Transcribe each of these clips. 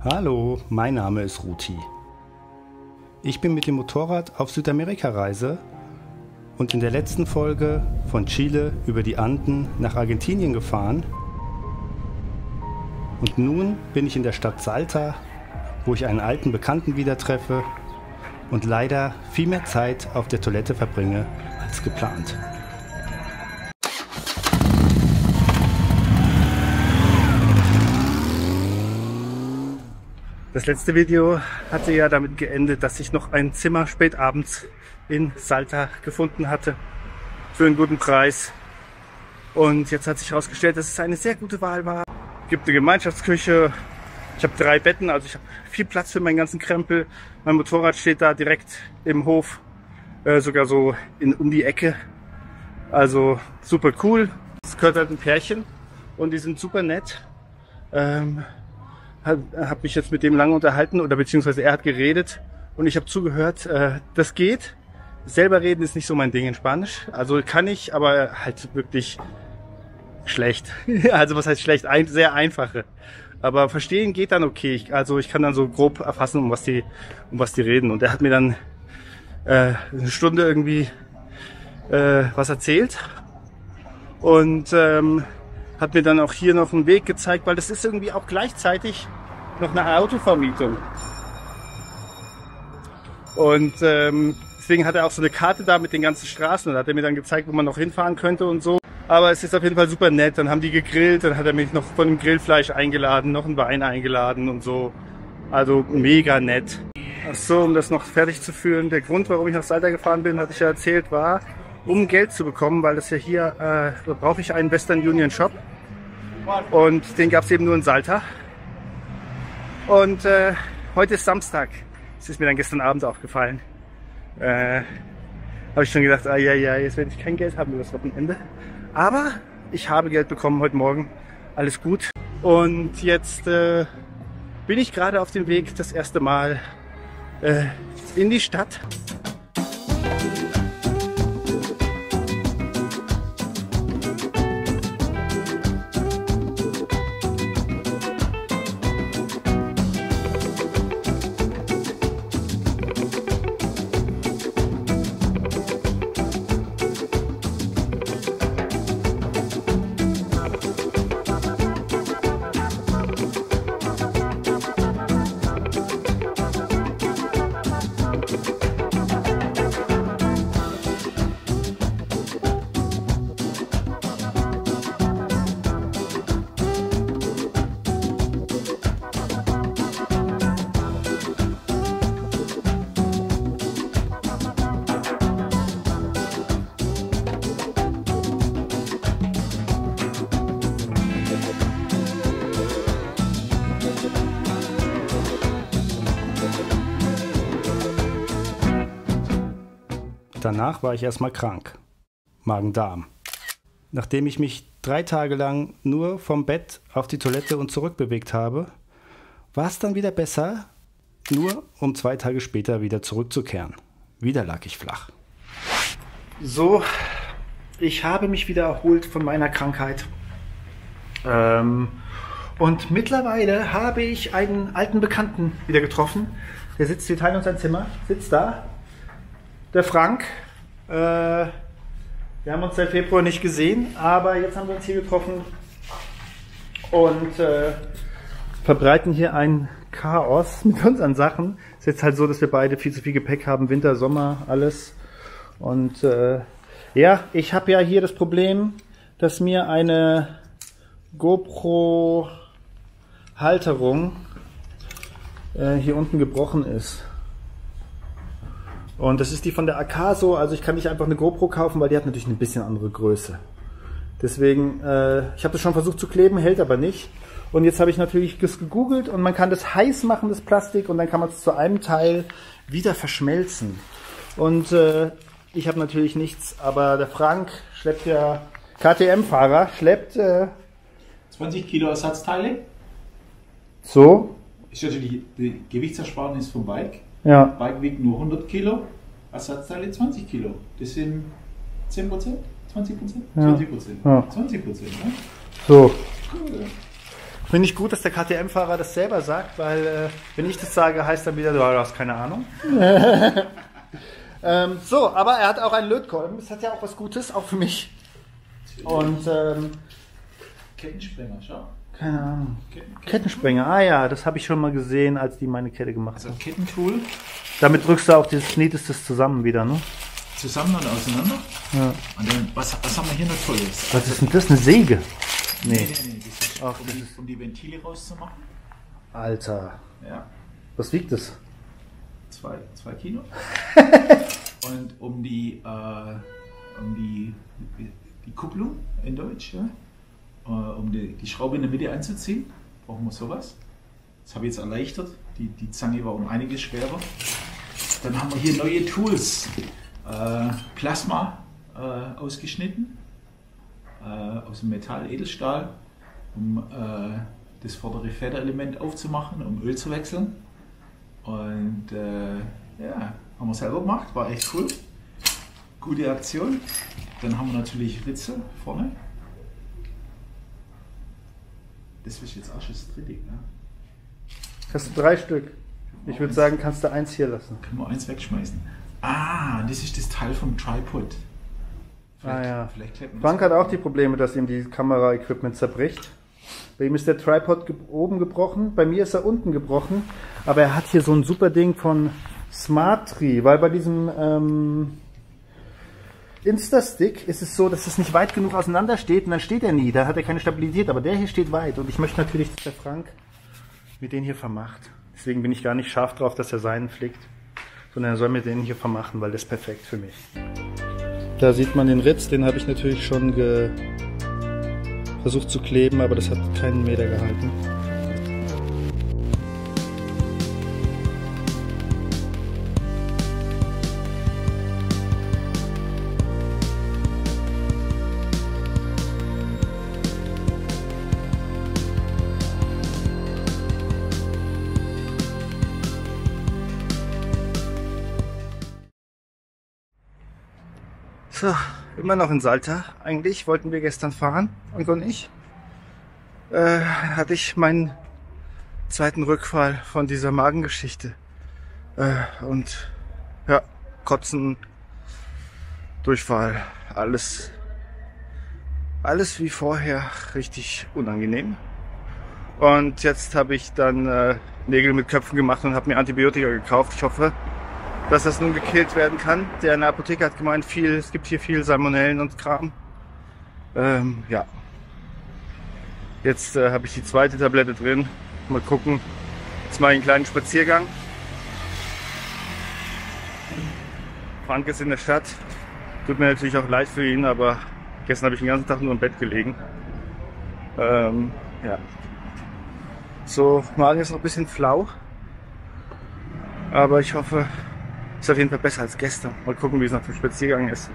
Hallo, mein Name ist Ruti. Ich bin mit dem Motorrad auf Südamerika-Reise und in der letzten Folge von Chile über die Anden nach Argentinien gefahren. Und nun bin ich in der Stadt Salta, wo ich einen alten Bekannten wieder treffe und leider viel mehr Zeit auf der Toilette verbringe als geplant. Das letzte Video hatte ja damit geendet, dass ich noch ein Zimmer spät abends in Salta gefunden hatte für einen guten Preis. Und jetzt hat sich herausgestellt, dass es eine sehr gute Wahl war. Es gibt eine Gemeinschaftsküche, ich habe 3 Betten, also ich habe viel Platz für meinen ganzen Krempel. Mein Motorrad steht da direkt im Hof, sogar so um die Ecke. Also super cool. Es gehört halt ein Pärchen und die sind super nett. Habe mich jetzt mit dem lange unterhalten oder beziehungsweise er hat geredet und ich habe zugehört. Das geht. Selber reden ist nicht so mein Ding in Spanisch. Also kann ich, aber halt wirklich schlecht. Also was heißt schlecht? Sehr einfache. Aber verstehen geht dann okay. Ich kann dann so grob erfassen, um was die reden. Und er hat mir dann eine Stunde irgendwie was erzählt und hat mir dann auch hier noch einen Weg gezeigt, weil das ist irgendwie auch gleichzeitig noch eine Autovermietung. Und deswegen hat er auch so eine Karte da mit den ganzen Straßen und hat er mir dann gezeigt, wo man noch hinfahren könnte und so. Aber es ist auf jeden Fall super nett. Dann haben die gegrillt, dann hat er mich noch von dem Grillfleisch eingeladen, noch einen Wein eingeladen und so. Also mega nett. Ach so, um das noch fertig zu führen. Der Grund, warum ich nach Salta gefahren bin, hatte ich ja erzählt, war, um Geld zu bekommen, weil das ja hier, da brauche ich einen Western Union Shop. Und den gab es eben nur in Salta. Und heute ist Samstag. Das ist mir dann gestern Abend aufgefallen. Habe ich schon gedacht, ja, jetzt werde ich kein Geld haben über das Wochenende. Aber ich habe Geld bekommen heute Morgen. Alles gut. Und jetzt bin ich gerade auf dem Weg das erste Mal in die Stadt. Danach war ich erstmal krank. Magen-Darm. Nachdem ich mich 3 Tage lang nur vom Bett auf die Toilette und zurück bewegt habe, war es dann wieder besser, nur um 2 Tage später wieder zurückzukehren. Wieder lag ich flach. So, ich habe mich wieder erholt von meiner Krankheit. Und mittlerweile habe ich einen alten Bekannten wieder getroffen. Der sitzt, wir teilen uns ein Zimmer, sitzt da. Der Frank, wir haben uns seit Februar nicht gesehen, aber jetzt haben wir uns hier getroffen und verbreiten hier ein Chaos mit unseren Sachen. Es ist jetzt halt so, dass wir beide viel zu viel Gepäck haben, Winter, Sommer, alles. Und ja, ich habe ja hier das Problem, dass mir eine GoPro-Halterung hier unten gebrochen ist. Und das ist die von der Akaso, also ich kann nicht einfach eine GoPro kaufen, weil die hat natürlich eine bisschen andere Größe. Deswegen, ich habe das schon versucht zu kleben, hält aber nicht. Und jetzt habe ich natürlich gegoogelt und man kann das heiß machen, das Plastik, und dann kann man es zu einem Teil wieder verschmelzen. Und ich habe natürlich nichts, aber der Frank schleppt ja, KTM-Fahrer, schleppt 20 Kilo Ersatzteile. So. Ist natürlich die Gewichtsersparnis vom Bike. Ja. Bike wiegt nur 100 Kilo, Ersatzteile 20 Kilo. Das sind 10%? 20%? Ja. 20%. Ja. 20%, ne? So. Cool. Finde ich gut, dass der KTM-Fahrer das selber sagt, weil wenn ich das sage, heißt dann wieder, du hast keine Ahnung. So, aber er hat auch einen Lötkolben. Das hat ja auch was Gutes, auch für mich. Und Kettensprenger, schau. keine Ahnung. Kettensprenger, ah ja, das habe ich schon mal gesehen, als die meine Kette gemacht Also haben. Kettentool. Damit drückst du auch das, knietest das zusammen wieder, ne? Zusammen und auseinander. Ja. Und dann, was haben wir hier noch Tolles? Was ist denn das? Eine Säge? Nee, das ist, Ach, um die Ventile rauszumachen. Alter. Ja, Was wiegt das? 2 Kilo. Und um die Kupplung in Deutsch, ja, um die Schraube in der Mitte einzuziehen, brauchen wir sowas. Das habe ich jetzt erleichtert. Die Zange war um einiges schwerer. Dann haben wir hier neue Tools. Plasma ausgeschnitten, aus dem Metall, Edelstahl, um das vordere Federelement aufzumachen, um Öl zu wechseln. Und ja, haben wir selber gemacht, war echt cool. Gute Aktion. Dann haben wir natürlich Ritze vorne. Das ist jetzt auch schon das dritte. Ne? Hast du 3 Stück? Ich würde sagen, kannst du 1 hier lassen. Können wir 1 wegschmeißen. Ah, das ist das Teil vom Tripod. Ja. Vielleicht Frank hat auch die Probleme, dass ihm die Kamera-Equipment zerbricht. Bei ihm ist der Tripod oben gebrochen, bei mir ist er unten gebrochen, aber er hat hier so ein super Ding von Smarttree, weil bei diesem Instastick ist es so, dass es nicht weit genug auseinander steht und dann steht er nie, da hat er keine Stabilität, aber der hier steht weit und ich möchte natürlich, dass der Frank mit den hier vermacht. Deswegen bin ich gar nicht scharf drauf, dass er seinen flickt, sondern er soll mir den hier vermachen, weil das ist perfekt für mich. Da sieht man den Ritz, den habe ich natürlich schon versucht zu kleben, aber das hat keinen Meter gehalten. So, immer noch in Salta. Eigentlich wollten wir gestern fahren, Frank und ich. Hatte ich meinen zweiten Rückfall von dieser Magengeschichte. Und ja, Kotzen, Durchfall, alles wie vorher, richtig unangenehm. Und jetzt habe ich dann Nägel mit Köpfen gemacht und habe mir Antibiotika gekauft. Ich hoffe, dass das nun gekillt werden kann. Der in der Apotheke hat gemeint, es gibt hier viel Salmonellen und Kram. Ja. Jetzt habe ich die zweite Tablette drin. Mal gucken. Jetzt mache ich einen kleinen Spaziergang. Frank ist in der Stadt. Tut mir natürlich auch leid für ihn, aber gestern habe ich den ganzen Tag nur im Bett gelegen. Ja. So, Magen ist noch ein bisschen flau. Aber ich hoffe, ist auf jeden Fall besser als gestern. Mal gucken, wie es nach dem Spaziergang ist.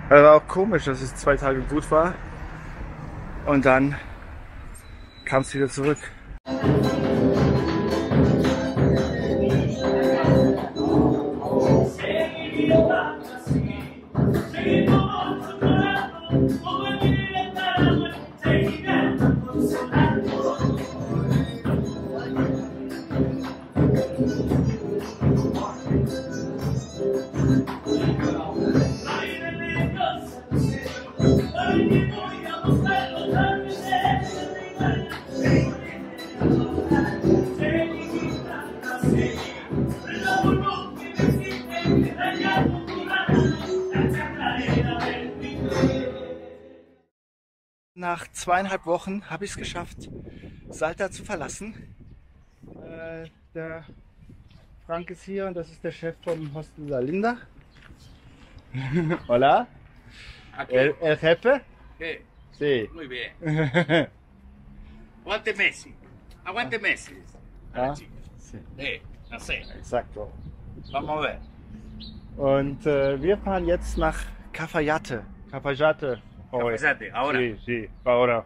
Aber war auch komisch, dass es 2 Tage gut war. Und dann kam es wieder zurück. Nach 2,5 Wochen habe ich es geschafft, Salta zu verlassen. Der Frank ist hier und das ist der Chef vom Hostel La Linda. Hola. Okay. El jefe? Sí, Sí. muy bien. Aguante Messi. Aguante Messi. Ah, Sí. sí. No sé. Exacto. Vamos a ver. Und wir fahren jetzt nach Cafayate. Cafayate. hoy. Cafayate, ahora. Sí, sí, ahora.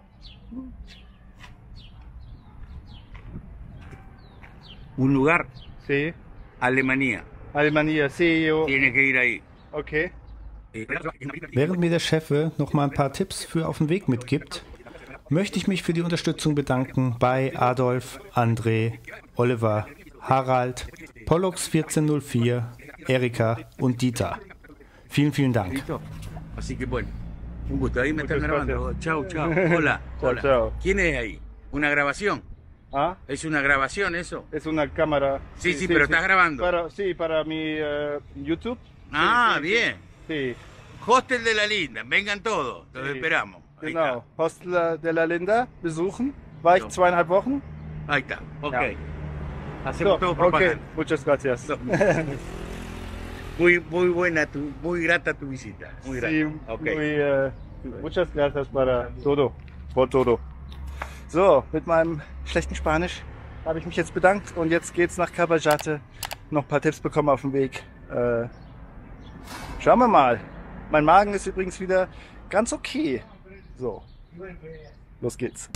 Un lugar, Sí. Alemania. Alemania, sí, yo. Tiene que ir ahí. Okay. Während mir der Chef noch mal ein paar Tipps für auf den Weg mitgibt, möchte ich mich für die Unterstützung bedanken bei Adolf, André, Oliver, Harald, Pollux 1404, Erika und Dieter. Vielen, vielen Dank. Listo. Así que bueno, un gusto. Ahí me están Muchas grabando. gracias. Chao, chao. Hola, Chao, hola. chao. ¿Quién es ahí? ¿Una grabación? Ah, ¿Es una grabación eso? es una cámara. Sí, pero estás grabando. Para mi YouTube. Ah, bien. Sí, Hostel de la Linda, vengan todos, los Sí. esperamos. Ahí genau. Hostel de la Linda besuchen. War ich So. 2,5 Wochen. está. Ahí está, ok. Ja. Hacemos So, todo okay, propaganda. muchas gracias. So. Muy buena, muy grata tu visita. Muy grata. Sí, Ok. muchas gracias para todo. Por todo. So, mit meinem schlechten Spanisch habe ich mich jetzt bedankt und jetzt geht's nach Cafayate. Noch ein paar Tipps bekommen auf dem Weg. Schauen wir mal. Mein Magen ist übrigens wieder ganz okay. So, los geht's.